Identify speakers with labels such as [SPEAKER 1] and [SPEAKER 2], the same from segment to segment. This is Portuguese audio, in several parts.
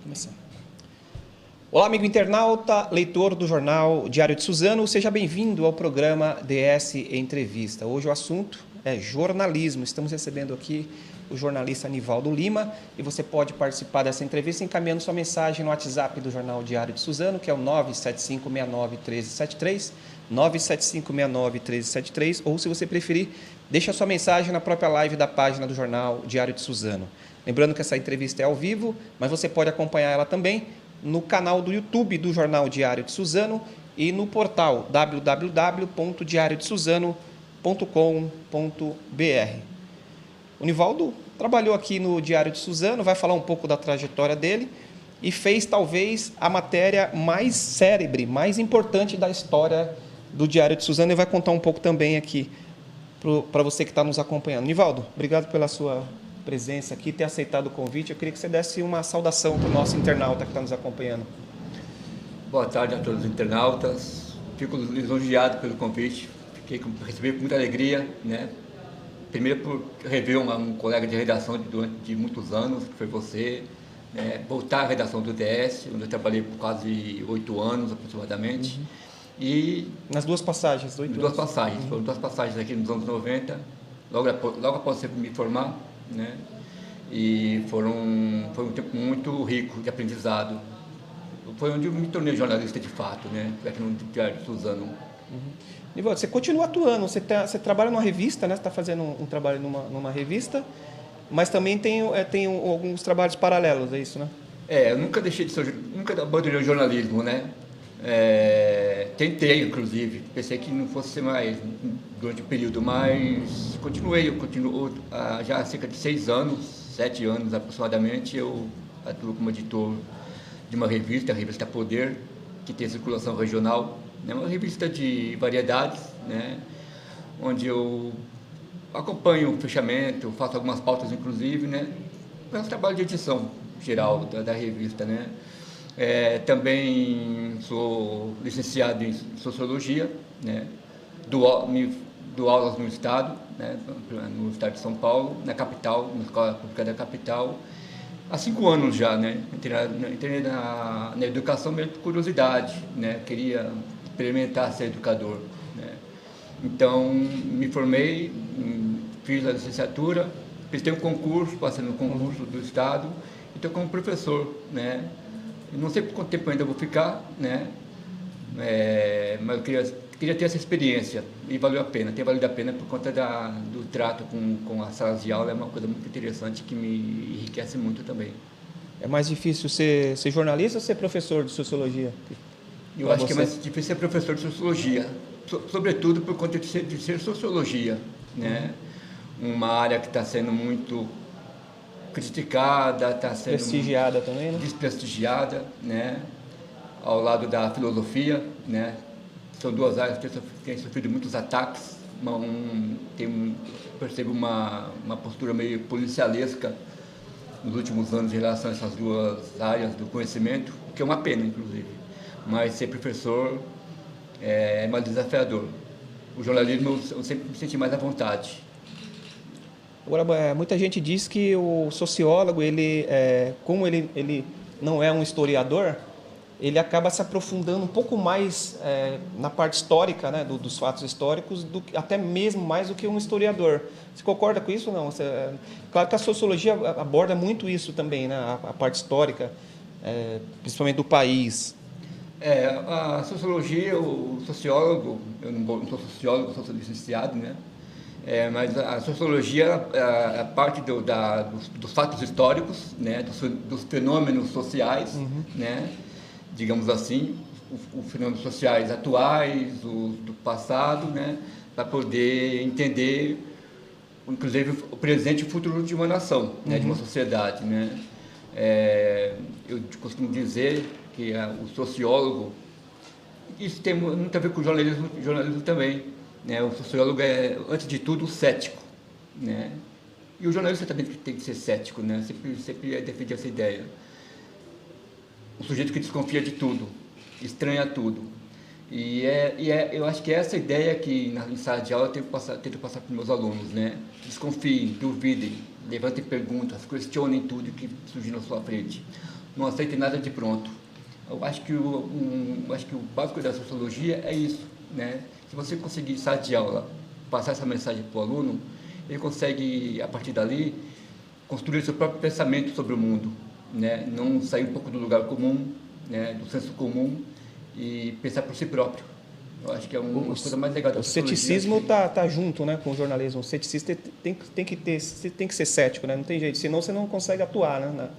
[SPEAKER 1] Começando. Olá, amigo internauta, leitor do jornal Diário de Suzano, seja bem-vindo ao programa DS Entrevista. Hoje o assunto é jornalismo. Estamos recebendo aqui o jornalista Nivaldo Lima e você pode participar dessa entrevista encaminhando sua mensagem no WhatsApp do jornal Diário de Suzano, que é o 975691373, 975691373, ou se você preferir, deixa sua mensagem na própria live da página do jornal Diário de Suzano. Lembrando que essa entrevista é ao vivo, mas você pode acompanhar ela também no canal do YouTube do Jornal Diário de Suzano e no portal www.diariodesuzano.com.br. O Nivaldo trabalhou aqui no Diário de Suzano, vai falar um pouco da trajetória dele e fez talvez a matéria mais célebre, mais importante da história do Diário de Suzano e vai contar um pouco também aqui para você que está nos acompanhando. Nivaldo, obrigado pela sua presença aqui, ter aceitado o convite. Eu queria que você desse uma saudação para o nosso internauta que está nos acompanhando.
[SPEAKER 2] Boa tarde a todos os internautas. Fico lisonjeado pelo convite. Recebi com muita alegria, né? Primeiro por rever um colega de redação de muitos anos, que foi você, né? Voltar à redação do DS, onde eu trabalhei por quase 8 anos aproximadamente.
[SPEAKER 1] Uhum.
[SPEAKER 2] E
[SPEAKER 1] nas duas passagens, 8 anos.
[SPEAKER 2] Duas passagens, foram duas passagens aqui nos anos 90, logo após eu me formar, né? E foi um tempo muito rico de aprendizado. Foi onde eu me tornei jornalista de fato, né? Aqui no Diário de Suzano.
[SPEAKER 1] Uhum. Nivaldo, você continua atuando, você trabalha numa revista, né? Você está fazendo um trabalho numa revista, mas também tem alguns trabalhos paralelos, é isso, né?
[SPEAKER 2] Eu nunca deixei de ser, nunca abandonei o jornalismo, né? Tentei, inclusive, pensei que não fosse ser mais durante o período, mas eu continuo já há cerca de 6 anos, 7 anos aproximadamente, eu atuo como editor de uma revista, a revista Poder, que tem circulação regional, né? Uma revista de variedades, né? Onde eu acompanho o fechamento, faço algumas pautas, inclusive, né? É um trabalho de edição geral da revista, né? Também sou licenciado em Sociologia, né? Dou aulas no Estado, né? No Estado de São Paulo, na capital, na Escola Pública da capital, há 5 anos já, né? Entrei na educação meio por curiosidade, né? Queria experimentar ser educador, né? Então, me formei, fiz a licenciatura, prestei um concurso, passei no concurso do Estado e estou como professor, né? Não sei por quanto tempo ainda vou ficar, né? Mas eu queria ter essa experiência e valeu a pena, tem valido a pena por conta do trato com as salas de aula, é uma coisa muito interessante que me enriquece muito também.
[SPEAKER 1] É mais difícil ser jornalista ou ser professor de sociologia?
[SPEAKER 2] Eu acho que é mais difícil ser professor de sociologia, sobretudo por conta de ser sociologia, né? Uma área que está sendo muito criticada, está sendo
[SPEAKER 1] prestigiada também, né?
[SPEAKER 2] Desprestigiada, né? Ao lado da filosofia, né? São duas áreas que têm sofrido muitos ataques. Percebo uma postura meio policialesca nos últimos anos em relação a essas duas áreas do conhecimento, o que é uma pena, inclusive. Mas ser professor é mais desafiador. O jornalismo eu sempre me senti mais à vontade.
[SPEAKER 1] Agora, muita gente diz que o sociólogo, como ele não é um historiador, ele acaba se aprofundando um pouco mais na parte histórica, né, dos fatos históricos, até mesmo mais do que um historiador. Você concorda com isso ou não? Claro que a sociologia aborda muito isso também, né, a parte histórica, principalmente do país.
[SPEAKER 2] A sociologia, o sociólogo, eu não sou sociólogo, sou licenciado, né? Mas a sociologia é parte dos fatos históricos, né? Dos fenômenos sociais, né? Digamos assim, os fenômenos sociais atuais, do passado, né? Para poder entender, inclusive, o presente e o futuro de uma nação, né? De uma sociedade, né? Eu costumo dizer que o sociólogo, isso tem muito a ver com o jornalismo também, né? O sociólogo é, antes de tudo, cético, né? E o jornalista também tem que ser cético, né? Sempre defende essa ideia. Um sujeito que desconfia de tudo, estranha tudo. Eu acho que é essa ideia que em sala de aula eu tento passar para os meus alunos, né? Desconfiem, duvidem, levantem perguntas, questionem tudo que surgir na sua frente. não aceite nada de pronto. Eu acho que o básico da sociologia é isso, né? Se você conseguir, sala de aula, passar essa mensagem para o aluno, ele consegue, a partir dali, construir seu próprio pensamento sobre o mundo, né? Não sair um pouco do lugar comum, né? Do senso comum, e pensar por si próprio. Eu acho que é uma coisa mais legal da sociologia.
[SPEAKER 1] O ceticismo tá junto, né, com o jornalismo. O ceticista tem que ser cético, né? Não tem jeito, senão você não consegue atuar, né,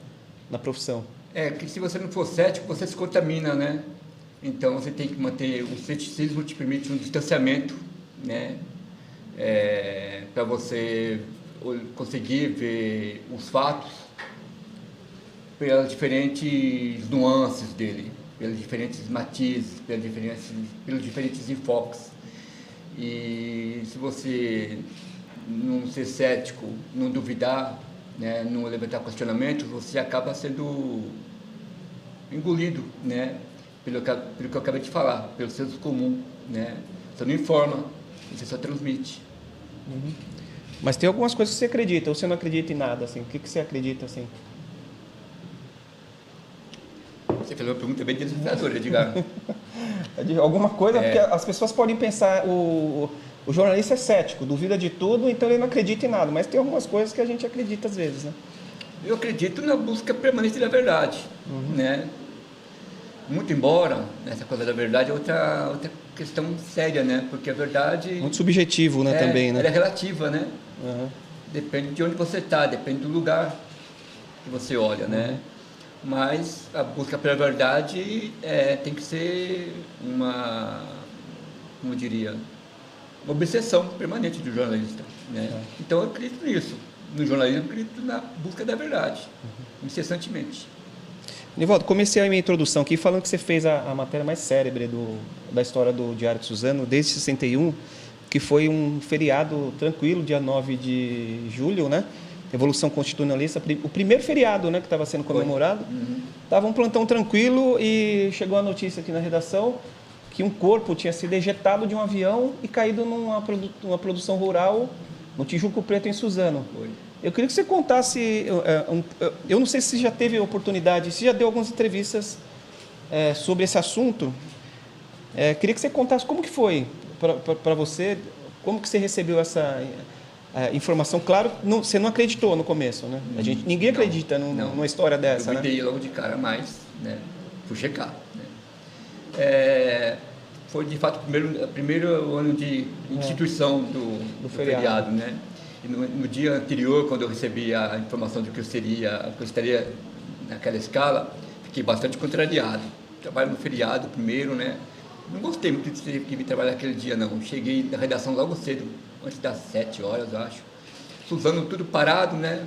[SPEAKER 1] na profissão.
[SPEAKER 2] Que se você não for cético, você se contamina, né? Então você tem que manter, o ceticismo te permite um distanciamento, né? Para você conseguir ver os fatos pelas diferentes nuances dele, pelos diferentes matizes, pelos diferentes enfoques. E se você não ser cético, não duvidar, né, não levantar questionamentos, você acaba sendo engolido, né, pelo que eu acabei de falar, pelo senso comum, né? Você não informa, você só transmite.
[SPEAKER 1] Uhum. Mas tem algumas coisas que você acredita, ou você não acredita em nada, assim? O que você acredita, assim?
[SPEAKER 2] Você fez uma pergunta bem desafiadora, Edgar.
[SPEAKER 1] Alguma coisa, porque as pessoas podem pensar, o jornalista é cético, duvida de tudo, então ele não acredita em nada, mas tem algumas coisas que a gente acredita às vezes, né?
[SPEAKER 2] Eu acredito na busca permanente da verdade, né? Muito embora essa coisa da verdade é outra questão séria, né? Porque a verdade...
[SPEAKER 1] Muito subjetivo, né, também, né?
[SPEAKER 2] Ela é relativa, né?
[SPEAKER 1] Uhum.
[SPEAKER 2] Depende de onde você está, depende do lugar que você olha, né? Mas a busca pela verdade tem que ser como eu diria, uma obsessão permanente do jornalista, né? Então eu acredito nisso. No jornalismo eu acredito na busca da verdade, incessantemente.
[SPEAKER 1] Nivaldo, comecei a minha introdução aqui falando que você fez a matéria mais célebre da história do Diário de Suzano, desde 61, que foi um feriado tranquilo, dia 9 de julho, né? Revolução Constitucionalista, o primeiro feriado, né, que estava sendo comemorado. Estava um plantão tranquilo e chegou a notícia aqui na redação que um corpo tinha sido ejetado de um avião e caído numa produção rural no Tijuco Preto, em Suzano.
[SPEAKER 2] Foi.
[SPEAKER 1] Eu queria que você contasse, eu não sei se você já teve oportunidade, se já deu algumas entrevistas sobre esse assunto. Queria que você contasse como que foi para você, como que você recebeu essa informação. Claro, você não acreditou no começo, né? Ninguém acredita numa história dessa,
[SPEAKER 2] né? Eu me dei logo de cara, mas, né, fui checar. Né? Foi, de fato, o primeiro ano de instituição do feriado, né? E no dia anterior, quando eu recebi a informação de que eu estaria naquela escala, fiquei bastante contrariado. Trabalho no feriado primeiro, né? Não gostei muito de ter que vir trabalhar aquele dia, não. Cheguei na redação logo cedo, antes das 7 horas, eu acho. Suzano tudo parado, né?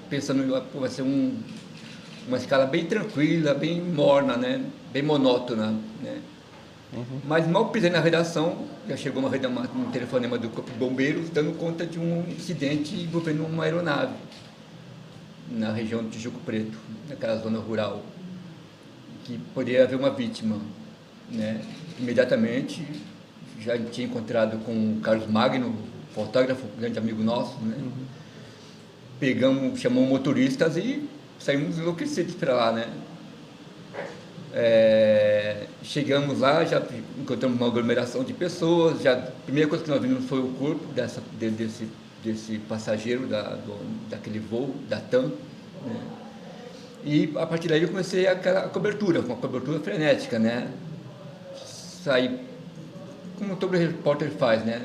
[SPEAKER 2] Pensando, vai ser uma escala bem tranquila, bem morna, né? Bem monótona, né? Mas mal pisei na redação, já chegou um telefonema do Corpo de Bombeiros dando conta de um incidente envolvendo uma aeronave na região do Tijuco Preto, naquela zona rural, que poderia haver uma vítima, né? Imediatamente já tinha encontrado com o Carlos Magno, fotógrafo, grande amigo nosso, né? Chamamos motoristas e saímos enlouquecidos para lá, né? Chegamos lá, já encontramos uma aglomeração de pessoas. A primeira coisa que nós vimos foi o corpo desse passageiro daquele voo da TAM, né? E a partir daí eu comecei aquela cobertura, uma cobertura frenética, né? Saí, como todo repórter faz, né?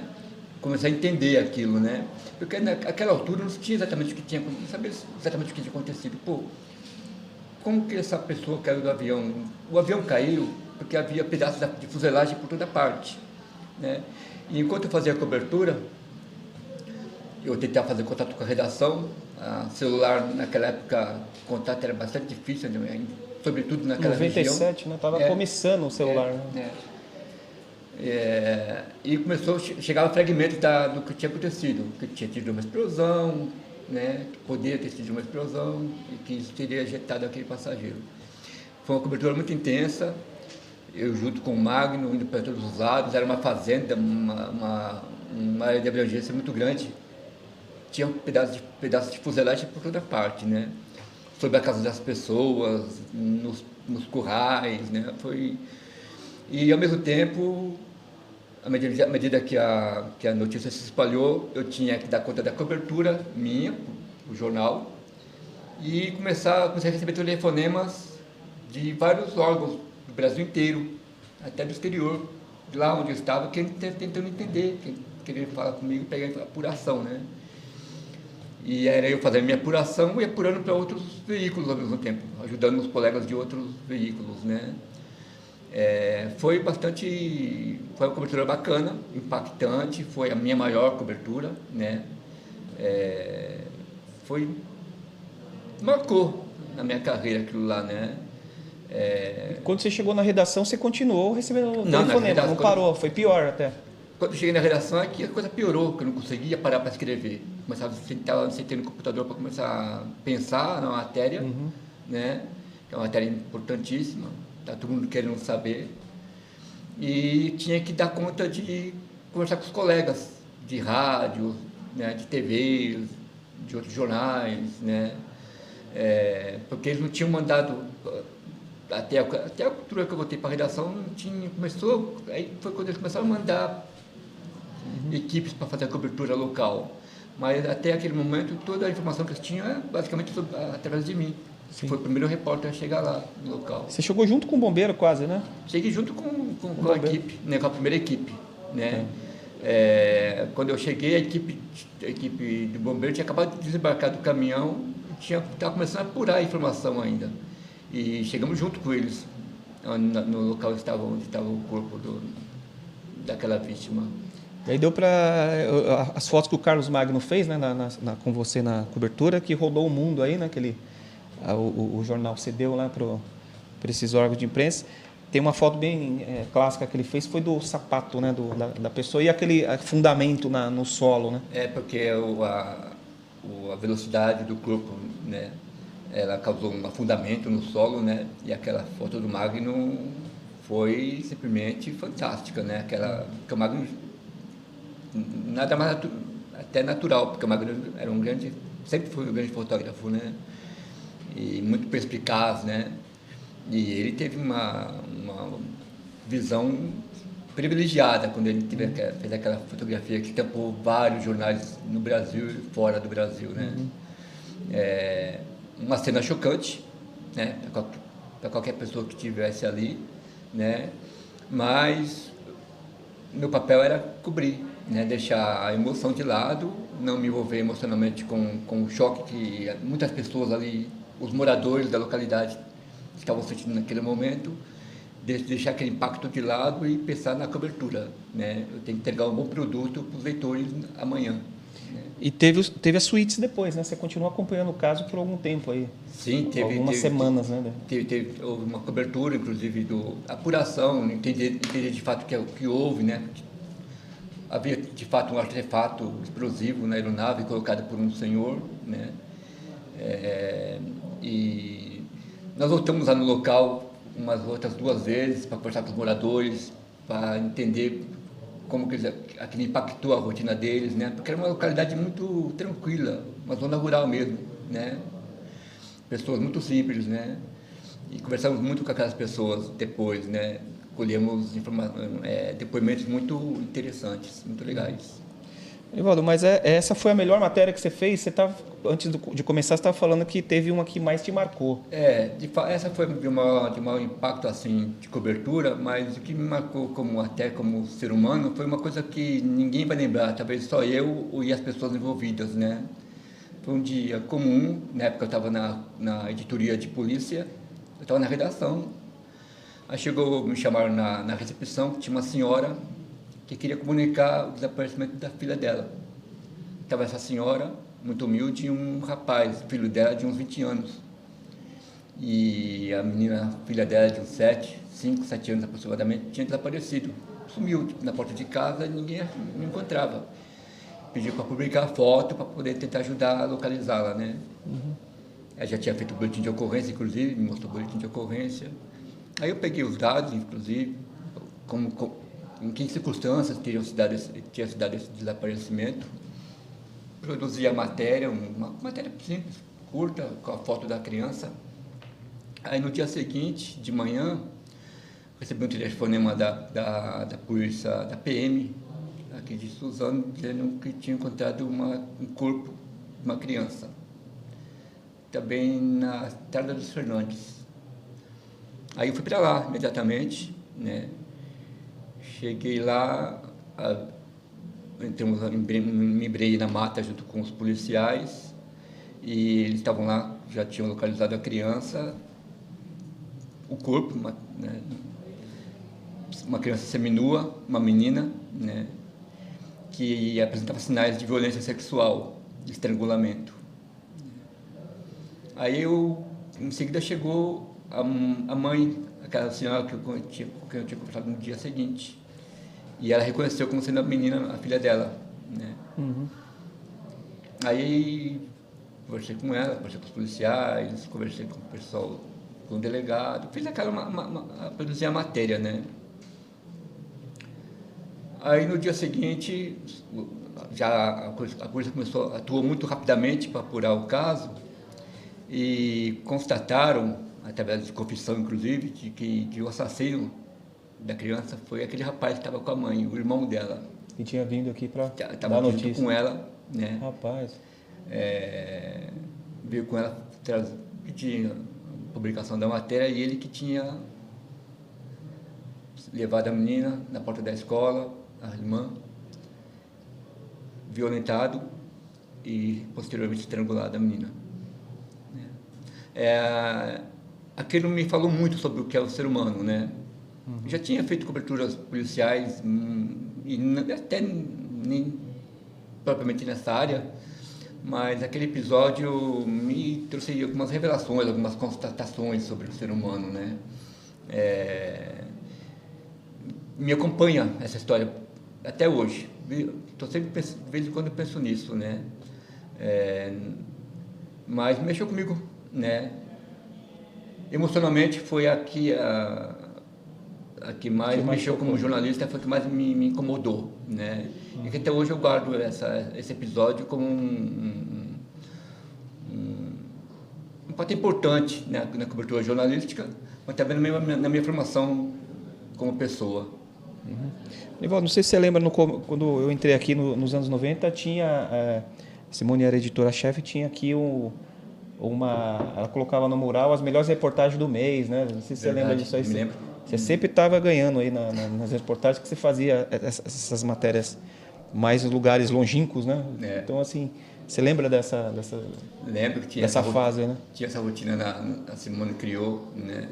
[SPEAKER 2] Comecei a entender aquilo, né? Porque naquela altura eu não sabia exatamente o que tinha acontecido. Pô, como que essa pessoa caiu do avião? O avião caiu porque havia pedaços de fuselagem por toda parte, né? E enquanto eu fazia a cobertura, eu tentava fazer contato com a redação. Celular, naquela época, contato era bastante difícil, né? Sobretudo naquela
[SPEAKER 1] 97,
[SPEAKER 2] região.
[SPEAKER 1] né? Estava começando o celular.
[SPEAKER 2] E chegava fragmentos do que tinha acontecido, que tinha tido uma explosão, né? Que poderia ter sido uma explosão e que isso teria ejetado aquele passageiro. Foi uma cobertura muito intensa, eu junto com o Magno, indo para todos os lados. Era uma fazenda, uma área de abrangência muito grande, tinha pedaços de fuselagem por toda parte, né? sobre a casa das pessoas, nos currais, né? E ao mesmo tempo, à medida que a notícia se espalhou, eu tinha que dar conta da cobertura minha, o jornal, e comecei a receber telefonemas de vários órgãos do Brasil inteiro, até do exterior, de lá onde eu estava, tentando entender, querendo falar comigo, pegar a apuração, né? E era eu fazendo minha apuração e apurando para outros veículos ao mesmo tempo, ajudando os colegas de outros veículos, né? Foi uma cobertura bacana, impactante, foi a minha maior cobertura, né? Marcou na minha carreira aquilo lá, né?
[SPEAKER 1] Quando você chegou na redação, você continuou recebendo
[SPEAKER 2] Não,
[SPEAKER 1] telefonema, não parou, foi pior até.
[SPEAKER 2] Quando eu cheguei na redação é que a coisa piorou, que eu não conseguia parar para escrever. Começava a sentar no computador para começar a pensar na matéria, né? Que é uma matéria importantíssima, tá todo mundo querendo saber. E tinha que dar conta de conversar com os colegas de rádio, né? De TV, de outros jornais, né? Porque eles não tinham mandado, até a altura que eu voltei para a redação, aí foi quando eles começaram a mandar equipes para fazer a cobertura local. Mas até aquele momento, toda a informação que eles tinham era basicamente através de mim. Sim. Foi o primeiro repórter a chegar lá no local.
[SPEAKER 1] Você chegou junto com o bombeiro quase, né?
[SPEAKER 2] Cheguei junto com a equipe, né, com a primeira equipe, né? Quando eu cheguei, a equipe do bombeiro tinha acabado de desembarcar do caminhão e estava começando a apurar a informação ainda. E chegamos junto com eles no local onde estava o corpo daquela vítima.
[SPEAKER 1] E aí deu para as fotos que o Carlos Magno fez, né, com você na cobertura, que rodou o mundo aí, né, o jornal cedeu lá para esses órgãos de imprensa. Tem uma foto bem clássica que ele fez, foi do sapato, né, da pessoa e aquele fundamento no solo, né?
[SPEAKER 2] Porque a velocidade do corpo, né, ela causou um afundamento no solo, né, e aquela foto do Magno foi simplesmente fantástica, né, porque o Magno nada mais até natural, porque o Magno era sempre foi um grande fotógrafo, né, e muito perspicaz, né, e ele teve uma visão privilegiada quando ele fez aquela fotografia que tampou vários jornais no Brasil e fora do Brasil, né. Uma cena chocante, né, para qualquer pessoa que estivesse ali, né, mas meu papel era cobrir, né, deixar a emoção de lado, não me envolver emocionalmente com o choque que muitas pessoas ali, os moradores da localidade, estavam sentindo naquele momento, deixar aquele impacto de lado e pensar na cobertura, né, eu tenho que entregar um bom produto para os leitores amanhã.
[SPEAKER 1] E teve as suítes depois, né? Você continuou acompanhando o caso por algum tempo aí.
[SPEAKER 2] Sim,
[SPEAKER 1] algumas semanas, né?
[SPEAKER 2] Houve uma cobertura, inclusive, apuração, entender de fato o que houve, né? Havia, de fato, um artefato explosivo na aeronave colocado por um senhor, né? E nós voltamos lá no local umas outras 2 vezes para conversar com os moradores, para entender como que aquilo impactou a rotina deles, né? Porque era uma localidade muito tranquila, uma zona rural mesmo, né? Pessoas muito simples, né? E conversamos muito com aquelas pessoas depois, né? Colhemos depoimentos muito interessantes, muito legais.
[SPEAKER 1] Evaldo, mas essa foi a melhor matéria que você fez? Antes de começar, você estava falando que teve uma que mais te marcou.
[SPEAKER 2] Essa foi de maior impacto assim, de cobertura, mas o que me marcou como ser humano foi uma coisa que ninguém vai lembrar, talvez só eu e as pessoas envolvidas, né? Foi um dia comum, na época eu estava na editoria de polícia, eu estava na redação, aí me chamaram na recepção, que tinha uma senhora que queria comunicar o desaparecimento da filha dela. Estava essa senhora, muito humilde, e um rapaz, filho dela, de uns 20 anos. E a menina, filha dela, de uns 5, 7 anos aproximadamente, tinha desaparecido. Sumiu na porta de casa e ninguém não encontrava. Pediu para publicar a foto para poder tentar ajudar a localizá-la, né? Ela já tinha feito o boletim de ocorrência, inclusive, me mostrou o boletim de ocorrência. Aí eu peguei os dados, inclusive, em que circunstâncias tinha se dado esse desaparecimento, produzi a matéria, uma matéria simples, curta com a foto da criança. Aí no dia seguinte, de manhã, recebi um telefonema da polícia, da PM, aqui de Suzano, dizendo que tinha encontrado um corpo de uma criança, também na Estrada dos Fernandes. Aí eu fui para lá imediatamente, né? Cheguei lá, me embrenhei na mata junto com os policiais, e eles estavam lá, já tinham localizado a criança, o corpo, uma criança seminua, uma menina, né, que apresentava sinais de violência sexual, de estrangulamento. Aí em seguida chegou a mãe, aquela senhora com quem eu tinha conversado no dia seguinte, e ela reconheceu como sendo a menina, a filha dela, né. Aí conversei com ela, conversei com os policiais, conversei com o pessoal, com o delegado, fiz produzir a matéria, né. Aí no dia seguinte, já a polícia atuou muito rapidamente para apurar o caso, e constataram, através de confissão inclusive, de que o assassino da criança foi aquele rapaz que estava com a mãe, o irmão dela.
[SPEAKER 1] E tinha vindo aqui para
[SPEAKER 2] dar notícia com ela, né?
[SPEAKER 1] Rapaz.
[SPEAKER 2] Veio com ela pedir a publicação da matéria, e ele que tinha levado a menina na porta da escola, a irmã, violentado e posteriormente estrangulado a menina. Aquilo me falou muito sobre o que é o ser humano, né? Já tinha feito coberturas policiais, e até nem propriamente nessa área, mas aquele episódio me trouxe algumas revelações, algumas constatações sobre o ser humano, né? Me acompanha essa história até hoje. Estou sempre, de vez em quando, eu penso nisso, né? Mas mexeu comigo, né? Emocionalmente foi a que mais mexeu como jornalista, foi a que mais me incomodou, né? E que até hoje eu guardo esse episódio como um fato importante, né, na cobertura jornalística, mas também na minha formação como pessoa.
[SPEAKER 1] Nivaldo, não sei se você lembra, quando eu entrei aqui nos anos 90, tinha, Simone era editora-chefe, tinha aqui ela colocava no mural as melhores reportagens do mês, né? Não sei se você lembra disso aí.
[SPEAKER 2] Me lembro.
[SPEAKER 1] Você sempre estava ganhando aí nas reportagens, que você fazia essas matérias mais em lugares longínquos, né? Então, assim, você lembra dessa
[SPEAKER 2] Lembro que tinha
[SPEAKER 1] dessa fase, né?
[SPEAKER 2] Tinha essa rotina, a Simone criou, né?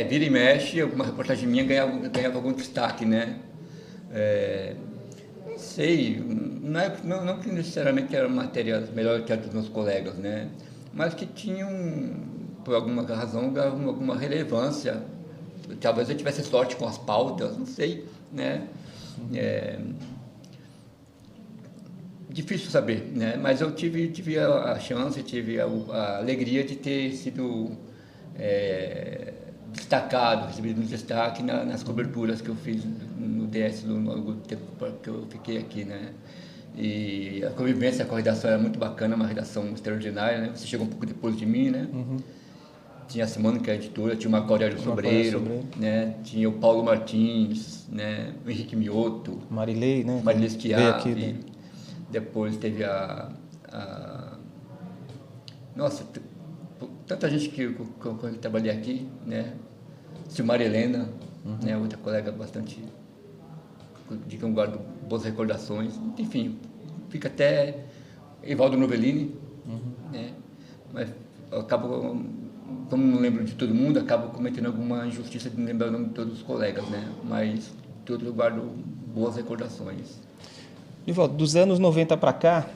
[SPEAKER 2] Vira e mexe, alguma reportagem minha ganhava algum destaque, né? Não sei, não que necessariamente eram matérias melhores que a dos meus colegas, né? Mas que tinham, por alguma razão, alguma relevância. Talvez eu tivesse sorte com as pautas, não sei, né? Difícil saber, né? Mas eu tive a chance, tive a alegria de ter sido destacado, recebido um destaque nas coberturas que eu fiz no DS no tempo que eu fiquei aqui, né? E a convivência com a redação era muito bacana, uma redação extraordinária, né? Você chegou um pouco depois de mim, né? Tinha a Simone, que é a editora, tinha o Marco Aurélio Sobreiro, né? Tinha o Paulo Martins, né? O Henrique Mioto,
[SPEAKER 1] Marilei, né?
[SPEAKER 2] Marilei Schiavi,
[SPEAKER 1] né?
[SPEAKER 2] Depois teve nossa, tanta gente que eu trabalhei aqui, né? Silmar Helena, né? Outra colega bastante, de quem eu guardo boas recordações. Enfim, fica até Evaldo Novellini, né? Mas eu acabo, como não lembro de todo mundo, acabo cometendo alguma injustiça de não lembrar o nome de todos os colegas, né? Mas todos eu guardo boas recordações.
[SPEAKER 1] Nivaldo, dos anos 90 para cá,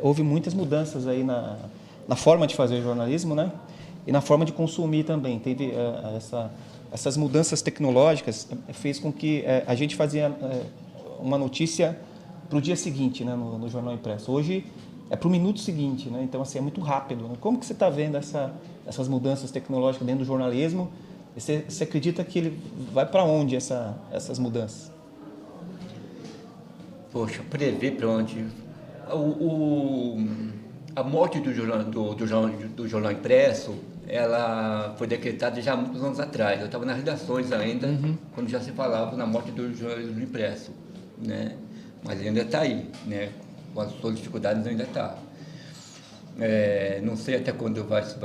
[SPEAKER 1] houve muitas mudanças aí na forma de fazer jornalismo, né? E na forma de consumir também. Teve essas mudanças tecnológicas, fez com que a gente fazia uma notícia para o dia seguinte, né, no jornal impresso. Hoje é para o minuto seguinte, né? Então, assim, é muito rápido, né? Como que você está vendo essas mudanças tecnológicas dentro do jornalismo? Você acredita que ele vai para onde essas mudanças?
[SPEAKER 2] Poxa, prever para onde... A morte do jornal impresso, ela foi decretada já há muitos anos atrás. Eu estava nas redações ainda, quando já se falava na morte do jornalismo impresso, né? Mas ele ainda está aí, né? Com as suas dificuldades ainda está. Não sei até quando isso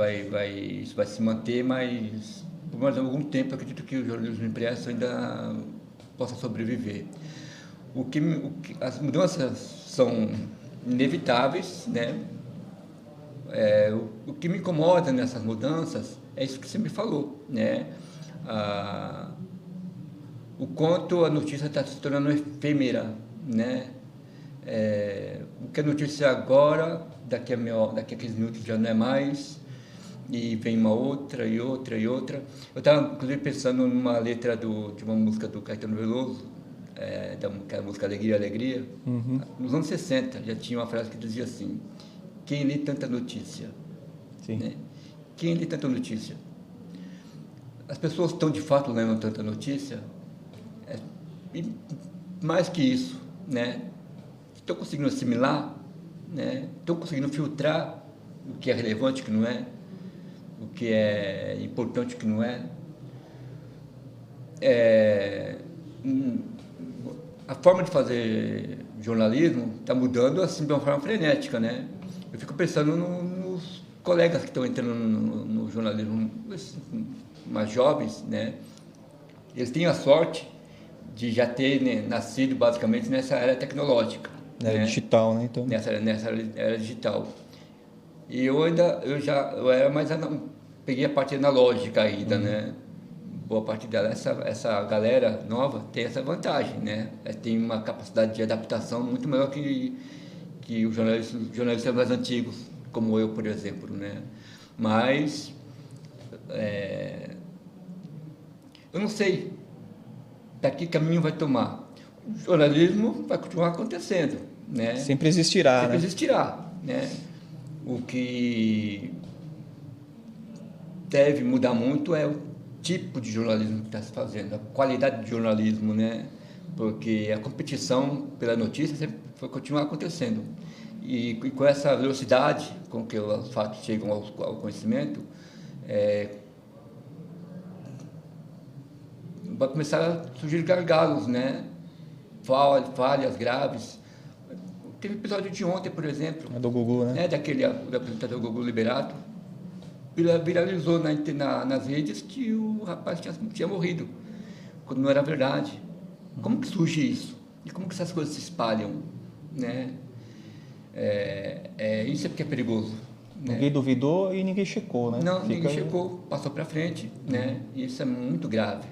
[SPEAKER 2] vai se manter, mas por mais algum tempo eu acredito que o jornalismo impresso ainda possa sobreviver. As mudanças são inevitáveis, né? O que me incomoda nessas mudanças é isso que você me falou, né? O quanto a notícia está se tornando efêmera, né? O que é notícia agora, daqui a 15 minutos já não é mais, e vem uma outra e outra e outra. Eu estava, inclusive, pensando numa letra de uma música do Caetano Veloso, da música Alegria, Alegria. Nos anos 60 já tinha uma frase que dizia assim: quem lê tanta notícia?
[SPEAKER 1] Sim.
[SPEAKER 2] Né? Quem lê tanta notícia? As pessoas estão de fato lendo tanta notícia? E mais que isso, né? Estão conseguindo assimilar, né? Estão conseguindo filtrar o que é relevante, o que não é, o que é importante, o que não é. A forma de fazer jornalismo está mudando assim de uma forma frenética, né? Eu fico pensando nos colegas que estão entrando no jornalismo, mais jovens, né? Eles têm a sorte de já ter, né, nascido basicamente nessa era tecnológica.
[SPEAKER 1] Era digital, né? Então...
[SPEAKER 2] Nessa era digital. E eu era mais, peguei a parte analógica ainda, né? Boa parte dela, essa galera nova tem essa vantagem, né? Tem uma capacidade de adaptação muito maior que os jornalistas mais antigos, como eu, por exemplo, né? Mas eu não sei daqui que caminho vai tomar. O jornalismo vai continuar acontecendo, né?
[SPEAKER 1] Sempre existirá,
[SPEAKER 2] Sempre
[SPEAKER 1] né?
[SPEAKER 2] existirá, né? O que deve mudar muito é o tipo de jornalismo que está se fazendo, a qualidade de jornalismo, né? Porque a competição pela notícia sempre vai continuar acontecendo. E com essa velocidade com que os fatos chegam ao conhecimento, vai começar a surgir gargalos, né? Falhas graves. Teve episódio de ontem, por exemplo.
[SPEAKER 1] É do Gugu, né?
[SPEAKER 2] Do apresentador Gugu Liberato. Viralizou nas redes que o rapaz tinha morrido, quando não era verdade. Como que surge isso? E como que essas coisas se espalham, né? Isso é porque é perigoso.
[SPEAKER 1] Ninguém
[SPEAKER 2] né?
[SPEAKER 1] duvidou e ninguém checou, né?
[SPEAKER 2] Não, ninguém checou, passou para frente, né? E isso é muito grave.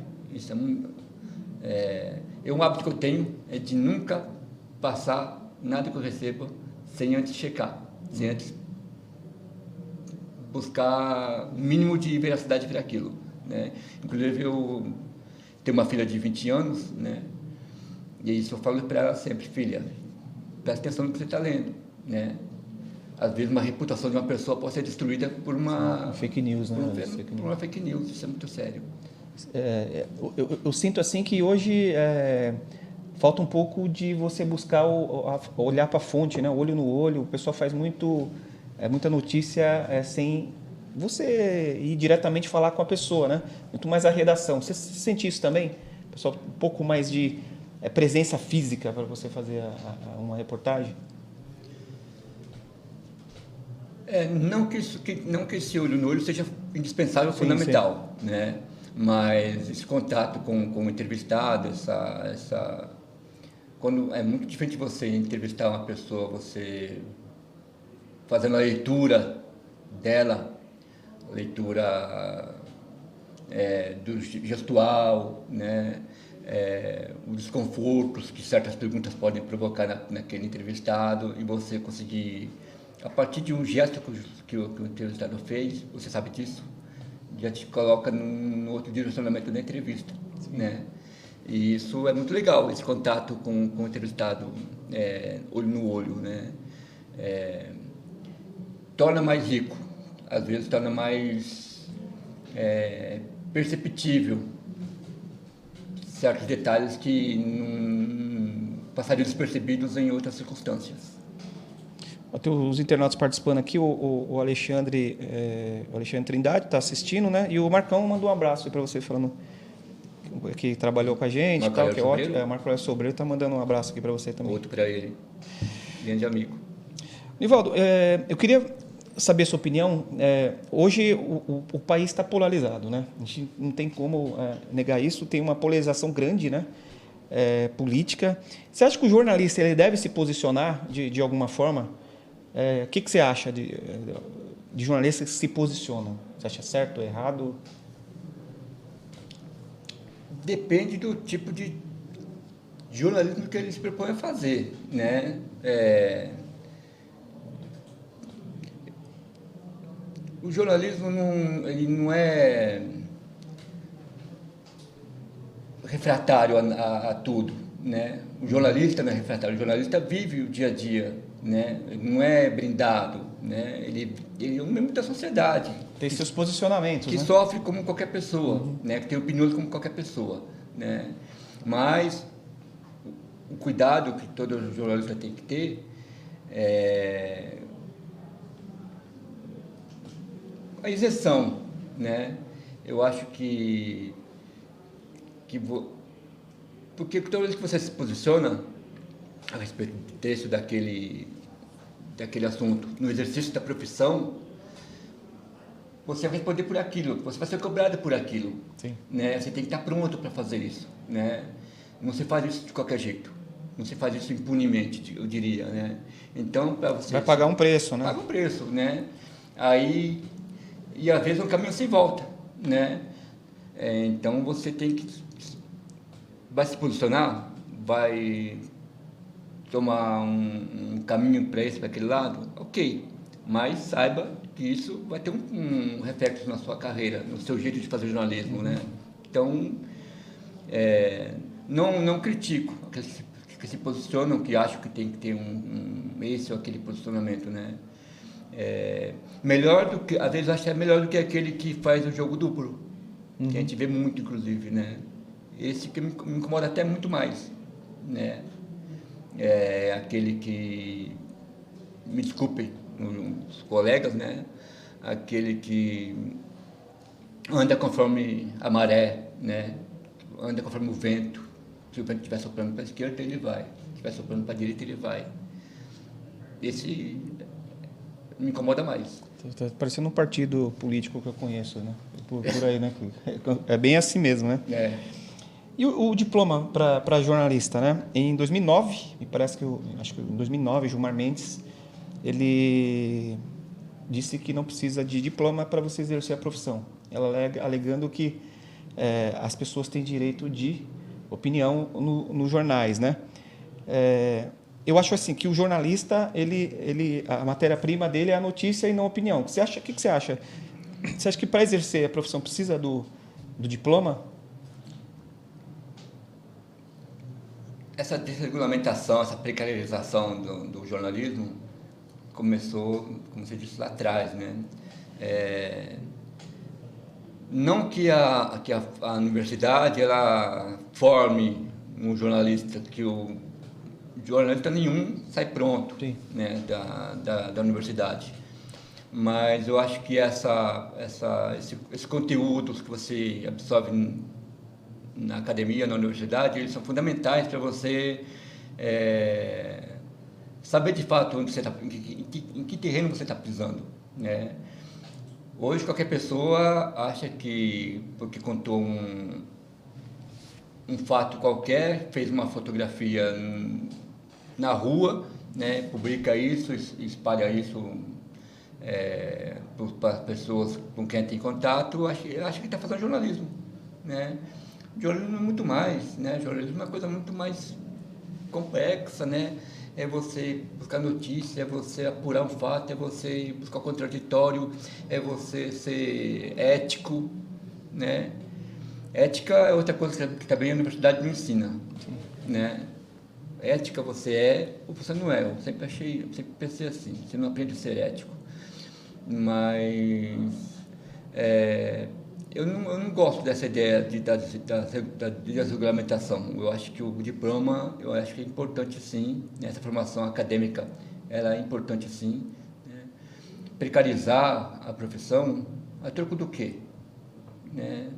[SPEAKER 2] Um hábito que eu tenho é de nunca passar nada que eu receba sem antes checar, sem antes buscar o mínimo de veracidade para aquilo, né? Inclusive, eu tenho uma filha de 20 anos, né? E isso eu falo para ela sempre: filha, presta atenção no que você está lendo, né? Às vezes uma reputação de uma pessoa pode ser destruída por uma
[SPEAKER 1] fake news, né?
[SPEAKER 2] Por uma fake news, isso é muito sério.
[SPEAKER 1] Eu sinto assim que hoje falta um pouco de você buscar olhar para a fonte, né? Olho no olho. O pessoal faz muita notícia sem você ir diretamente falar com a pessoa, né? Muito mais a redação. Você sente isso também? Pessoal, um pouco mais de presença física para você fazer uma reportagem?
[SPEAKER 2] Não que esse olho no olho seja indispensável, fundamental, sim. Né? Mas esse contato com o entrevistado, quando é muito diferente você entrevistar uma pessoa, você fazendo a leitura dela, leitura do gestual, né? Os desconfortos que certas perguntas podem provocar naquele entrevistado, e você conseguir, a partir de um gesto que o entrevistado fez, você sabe disso, já te coloca num outro direcionamento da entrevista, né? E isso é muito legal, esse contato com o entrevistado, olho no olho, né? Torna mais rico, às vezes torna mais perceptível certos detalhes que não passariam despercebidos em outras circunstâncias.
[SPEAKER 1] Tem os internautas participando aqui, o Alexandre Trindade está assistindo, né? E o Marcão mandou um abraço para você, falando que trabalhou com a gente, tal, que é ótimo. O Marco Aurélio Sobreiro está mandando um abraço aqui para você também.
[SPEAKER 2] Outro para ele, grande amigo.
[SPEAKER 1] Nivaldo, eu queria saber a sua opinião. Hoje o país está polarizado, né? A gente não tem como negar isso, tem uma polarização grande, né? Política. Você acha que o jornalista ele deve se posicionar de alguma forma? O que você acha de jornalistas que se posicionam? Você acha certo ou errado?
[SPEAKER 2] Depende do tipo de jornalismo que ele se propõe a fazer, né? O jornalismo ele não é refratário a tudo, né? O jornalista não é refratário, o jornalista vive o dia a dia, né? Ele não é brindado, né? Ele é um membro da sociedade.
[SPEAKER 1] Tem seus posicionamentos,
[SPEAKER 2] que
[SPEAKER 1] né?
[SPEAKER 2] sofre como qualquer pessoa, né? Que tem opiniões como qualquer pessoa, né? Mas o cuidado que todo jornalista tem que ter é a isenção, né? Eu acho porque toda vez que você se posiciona a respeito do texto daquele assunto, no exercício da profissão, você vai responder por aquilo, você vai ser cobrado por aquilo.
[SPEAKER 1] Sim.
[SPEAKER 2] Né? Você tem que estar pronto para fazer isso, né? Não se faz isso de qualquer jeito, não se faz isso impunemente, eu diria, né? Então, para você...
[SPEAKER 1] Vai pagar um preço, né?
[SPEAKER 2] Paga um preço, né? E às vezes é um caminho sem volta, né? Então você tem que... Vai se posicionar, vai tomar um caminho para aquele lado, ok. Mas saiba que isso vai ter um reflexo na sua carreira, no seu jeito de fazer jornalismo, né? Então, não critico aqueles que se posicionam, que acham que tem que ter esse ou aquele posicionamento, né? Melhor do que, às vezes acho que é melhor do que aquele que faz o jogo duplo, que a gente vê muito, inclusive, né? Esse que me incomoda até muito mais, né? Aquele que, me desculpem os colegas, né? Aquele que anda conforme a maré, né? Anda conforme o vento. Se o vento estiver soprando para a esquerda, ele vai. Se estiver soprando para a direita, ele vai. Esse me incomoda mais.
[SPEAKER 1] Tá parecendo um partido político que eu conheço, né? Por aí, né? É bem assim mesmo, né? E o diploma para jornalista, né? Em 2009, me parece acho que em 2009, Gilmar Mendes, ele disse que não precisa de diploma para você exercer a profissão. Ela alegando que as pessoas têm direito de opinião nos jornais, né? Eu acho assim que o jornalista, a matéria-prima dele é a notícia e não a opinião. O que você acha? Você acha que para exercer a profissão precisa do diploma?
[SPEAKER 2] Essa desregulamentação, essa precarização do jornalismo começou, como você disse, lá atrás, né? Não que a universidade ela forme um jornalista, que o jornalista nenhum sai pronto, né, da universidade. Mas eu acho que esses conteúdos que você absorve na academia, na universidade, eles são fundamentais para você saber de fato onde você tá, em que terreno você está pisando, né? Hoje qualquer pessoa acha que porque contou um fato qualquer, fez uma fotografia na rua, né, publica isso, espalha isso para as pessoas com quem tem contato, acha que está fazendo jornalismo, né? Jornalismo é muito mais, né? Jornalismo é uma coisa muito mais complexa, né? É você buscar notícia, é você apurar um fato, é você buscar o contraditório, é você ser ético, né? Ética é outra coisa que também a universidade não ensina, né? Ética você é ou você não é. Eu sempre pensei assim, você não aprende a ser ético. Mas eu não gosto dessa ideia da desregulamentação. Eu acho que o diploma, eu acho que é importante sim, essa formação acadêmica ela é importante sim, né? Precarizar a profissão a troco do quê? Né?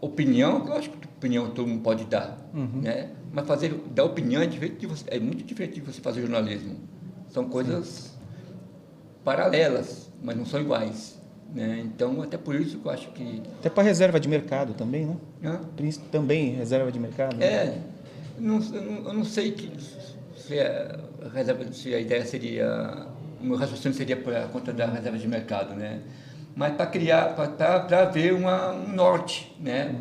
[SPEAKER 2] Opinião, lógico que opinião todo mundo pode dar, né? Mas dar opinião é muito diferente de você fazer jornalismo. São coisas paralelas, mas não são iguais, né? Então, até por isso que eu acho que...
[SPEAKER 1] Até para reserva de mercado também, né?
[SPEAKER 2] Hã?
[SPEAKER 1] Também reserva de mercado.
[SPEAKER 2] Né? Eu não sei se a ideia seria... O meu raciocínio seria por conta da reserva de mercado, né? Mas para ver um norte, né?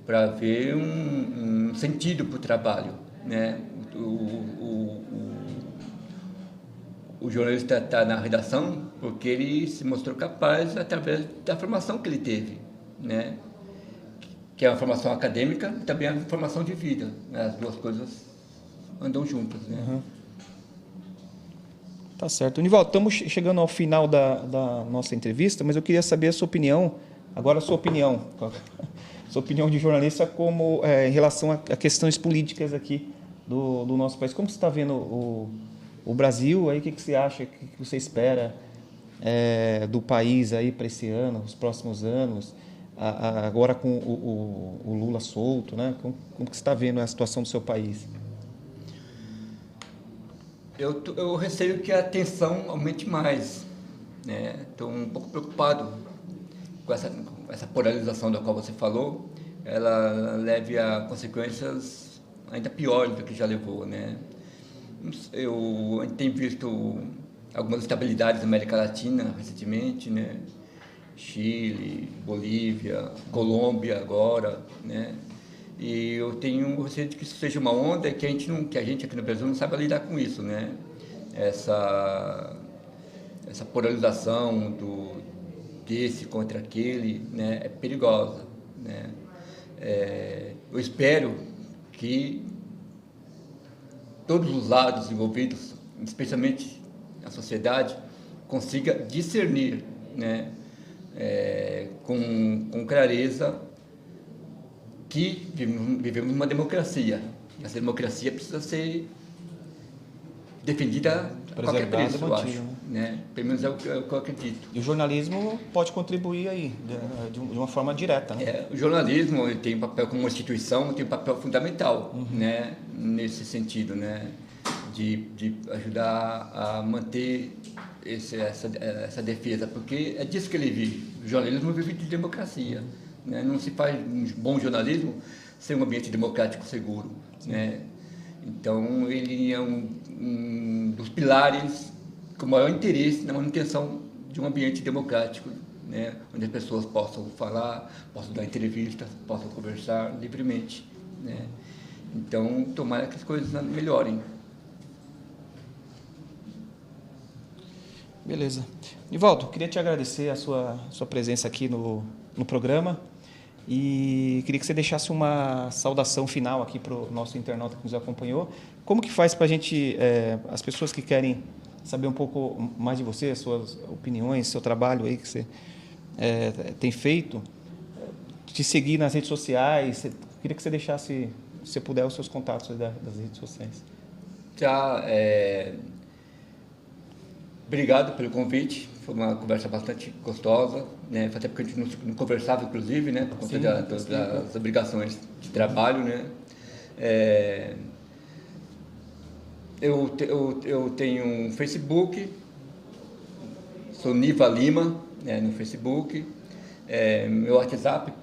[SPEAKER 2] Para ver um sentido para o trabalho, né? O jornalista está na redação porque ele se mostrou capaz através da formação que ele teve, né? Que é uma formação acadêmica e também a formação de vida, né? As duas coisas andam juntas, né?
[SPEAKER 1] Tá certo. Nivaldo, estamos chegando ao final da nossa entrevista, mas eu queria saber a sua opinião, agora a sua opinião de jornalista como em relação a questões políticas aqui do nosso país. Como você está vendo o Brasil, aí, o que você acha, o que você espera do país aí para esse ano, os próximos anos, agora com o Lula solto, né? Como que você está vendo a situação do seu país?
[SPEAKER 2] Eu receio que a tensão aumente mais, né? Estou um pouco preocupado com essa polarização da qual você falou, ela leve a consequências ainda piores do que já levou, né? A gente tem visto algumas estabilidades na América Latina recentemente, né? Chile, Bolívia, Colômbia agora, né? E eu tenho receio de que isso seja uma onda que a gente aqui no Brasil não sabe lidar com isso, né? Essa polarização desse contra aquele, né? É perigosa, né? Eu espero que todos os lados envolvidos, especialmente a sociedade, consiga discernir, né? Com clareza que vivemos numa democracia. Essa democracia precisa ser defendida a qualquer preço, eu acho, né? Pelo menos é o que eu acredito.
[SPEAKER 1] E o jornalismo pode contribuir aí, de uma forma direta, né?
[SPEAKER 2] O jornalismo ele tem um papel como uma instituição, tem um papel fundamental, né? Nesse sentido, né? De ajudar a manter essa defesa, porque é disso que ele vive. O jornalismo vive de democracia, né? Não se faz um bom jornalismo sem um ambiente democrático seguro, né? Então, ele é um dos pilares com maior interesse na manutenção de um ambiente democrático, né? Onde as pessoas possam falar, possam dar entrevistas, possam conversar livremente, né? Então, tomara que as coisas melhorem.
[SPEAKER 1] Beleza. Nivaldo, queria te agradecer a sua presença aqui no programa e queria que você deixasse uma saudação final aqui para o nosso internauta que nos acompanhou. Como que faz para a gente, as pessoas que querem saber um pouco mais de você, suas opiniões, seu trabalho aí que você tem feito, te seguir nas redes sociais? Queria que você deixasse, se você puder, os seus contatos das redes sociais.
[SPEAKER 2] Obrigado pelo convite, foi uma conversa bastante gostosa, né? Até porque a gente não conversava, inclusive, né? Por conta das obrigações de trabalho, né? Eu tenho um Facebook, sou Niva Lima, né? No Facebook, meu WhatsApp.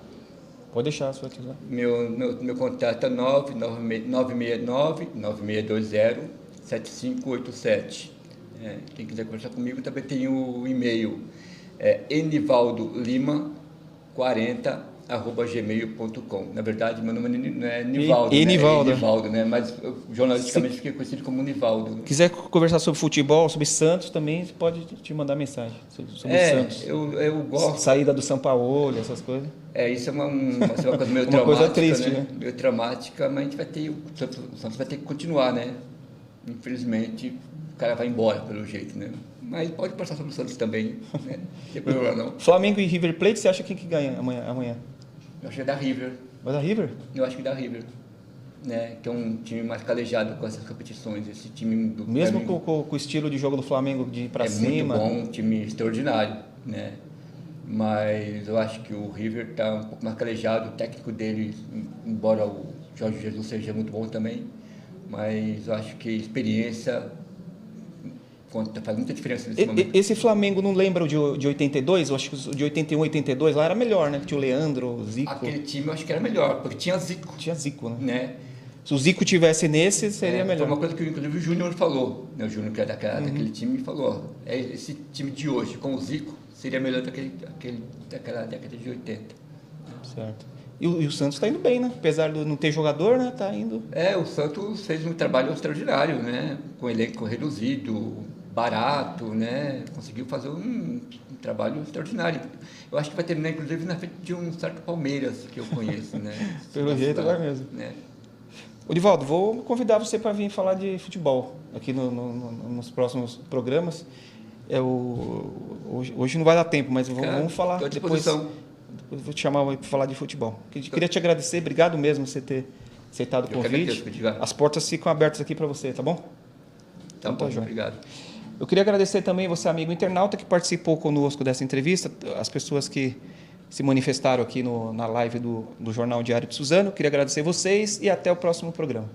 [SPEAKER 1] Pode deixar o seu WhatsApp.
[SPEAKER 2] Meu contato é 969-9620-7587. Quem quiser conversar comigo também tem o e-mail enivaldo40@gmail.com. Na verdade, meu nome não é Nivaldo,
[SPEAKER 1] Nivaldo.
[SPEAKER 2] É Nivaldo, né? Mas jornalisticamente fiquei conhecido como Nivaldo.
[SPEAKER 1] Quiser conversar sobre futebol, sobre Santos também, você pode te mandar mensagem sobre Santos.
[SPEAKER 2] Eu gosto.
[SPEAKER 1] Saída do Sampaoli, essas coisas.
[SPEAKER 2] Isso é uma coisa meio
[SPEAKER 1] uma
[SPEAKER 2] traumática,
[SPEAKER 1] coisa triste, né?
[SPEAKER 2] Meio traumática, mas a gente vai ter, o Santos vai ter que continuar, né? Infelizmente, o cara vai embora pelo jeito, né? Mas pode passar sobre o Santos também, né? Não tem problema não.
[SPEAKER 1] Flamengo e River Plate, você acha quem que ganha amanhã?
[SPEAKER 2] Eu acho que é da River.
[SPEAKER 1] Vai da River?
[SPEAKER 2] Eu acho que é da River. né, que é um time mais calejado com essas competições. Esse time do
[SPEAKER 1] Mesmo
[SPEAKER 2] Flamengo
[SPEAKER 1] com o estilo de jogo do Flamengo de ir para
[SPEAKER 2] é
[SPEAKER 1] cima.
[SPEAKER 2] muito bom, um time extraordinário, né? Mas eu acho que o River está um pouco mais calejado, o técnico dele, embora o Jorge Jesus seja muito bom também, mas eu acho que experiência faz muita diferença nesse momento.
[SPEAKER 1] Esse Flamengo não lembra o de 82? Eu acho que o de 81, 82 lá era melhor, né? Que tinha o Leandro, o Zico.
[SPEAKER 2] Aquele time eu acho que era melhor, porque tinha Zico.
[SPEAKER 1] Tinha Zico, né?
[SPEAKER 2] Né?
[SPEAKER 1] Se o Zico tivesse nesse, seria melhor.
[SPEAKER 2] Foi uma coisa que inclusive o Júnior falou, né? O Júnior que é daquele time falou, esse time de hoje com o Zico seria melhor daquela década de 80.
[SPEAKER 1] Certo. E o Santos está indo bem, né? Apesar de não ter jogador, né? Tá indo.
[SPEAKER 2] O Santos fez um trabalho extraordinário, né? Com elenco reduzido, barato, né? Conseguiu fazer um trabalho extraordinário. Eu acho que vai terminar, inclusive, na frente de um certo Palmeiras que eu conheço, né?
[SPEAKER 1] Pelo jeito vai mesmo.
[SPEAKER 2] Né?
[SPEAKER 1] Divaldo, vou convidar você para vir falar de futebol aqui nos próximos programas. Hoje não vai dar tempo, mas vamos falar depois. Depois vou te chamar para falar de futebol. Queria te agradecer, obrigado mesmo por você ter aceitado o convite. As portas ficam abertas aqui para você, tá bom?
[SPEAKER 2] Tá bom, obrigado.
[SPEAKER 1] Eu queria agradecer também você, amigo internauta, que participou conosco dessa entrevista, as pessoas que se manifestaram aqui na live do Jornal Diário de Suzano. Queria agradecer vocês e até o próximo programa.